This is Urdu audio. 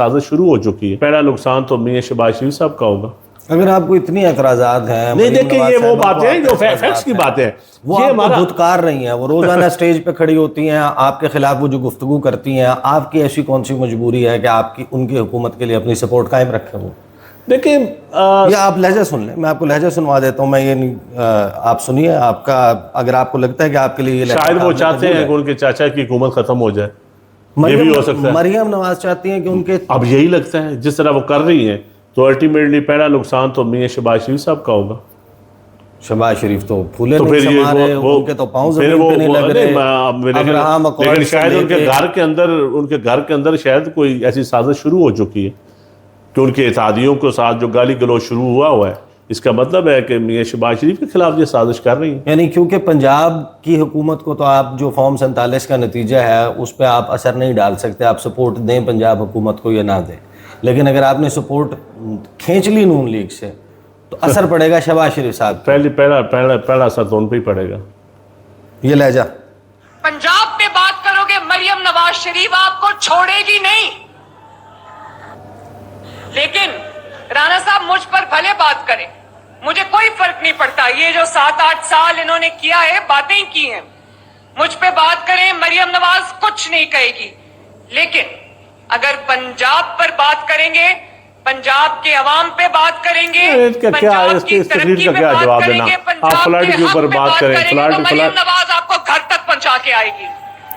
سازش شروع ہو چکی ہے. پہلا نقصان تو میاں شہباز شریف صاحب کا ہوگا. اگر آپ کو اتنی اعتراضات ہیں، نہیں دیکھیں یہ وہ باتیں ہیں جو فیکٹس کی باتیں ہیں، وہ آپ کو دھتکار رہی ہیں، وہ روزانہ سٹیج پہ کھڑی ہوتی ہیں آپ کے خلاف، وہ جو گفتگو کرتی ہیں، آپ کی ایسی کون سی مجبوری ہے کہ آپ کی ان کی حکومت کے لیے اپنی سپورٹ قائم رکھیں؟ وہ دیکھیں یا آپ لہجہ سن لیں، میں آپ کو لہجہ سنوا دیتا ہوں. میں یہ نہیں، آپ سنیے، آپ کا اگر آپ کو لگتا ہے کہ آپ کے لیے یہ شاید وہ چاہتے ہیں کہ ان کے چاچا کی حکومت ختم ہو جائے، یہ بھی ہو سکتا ہے. مریم نواز چاہتی ہیں کہ ان کے، اب یہی لگتا ہے جس طرح وہ کر رہی ہیں تو الٹیمیٹلی پہلا نقصان تو میاں شہباز شریف صاحب کا ہوگا. شہباز شریف تو پھولے نہیں سما رہے، ان کے تو پاؤں زمین پہ نہیں لگ رہے. لیکن شاید ان کے گھر کے اندر شاید کوئی ایسی سازش شروع ہو چکی ہے کہ ان کے اتحادیوں کے ساتھ جو گالی گلوچ شروع ہوا ہے، اس کا مطلب ہے کہ میاں شہباز شریف کے خلاف یہ سازش کر رہی ہیں. یعنی کیونکہ پنجاب کی حکومت کو تو آپ جو فارم 47 کا نتیجہ ہے اس پہ آپ اثر نہیں ڈال سکتے، آپ سپورٹ دیں پنجاب حکومت کو یا نہ دیں. لیکن اگر آپ نے سپورٹ کھینچ لی نون لیگ سے تو اثر پڑے گا شہباز شریف صاحب. پہلا اثر تو ان پہ ہی پڑے گا. یہ لہجہ پنجاب پہ بات کرو گے، مریم نواز شریف آپ کو چھوڑے گی نہیں. لیکن رانا صاحب مجھ پر بھلے بات کریں، مجھے کوئی فرق نہیں پڑتا. یہ جو 7-8 سال انہوں نے کیا ہے، باتیں کی ہیں، مجھ پہ بات کریں، مریم نواز کچھ نہیں کہے گی. لیکن اگر پنجاب پر بات کریں گے، پنجاب کے عوام پہ بات کریں گے، پنجاب کی ترقی پہ بات کریں گے، پنجاب کے حق پہ بات کریں گے، تو مریم نواز آپ کو گھر تک پہنچا کے آئے گی.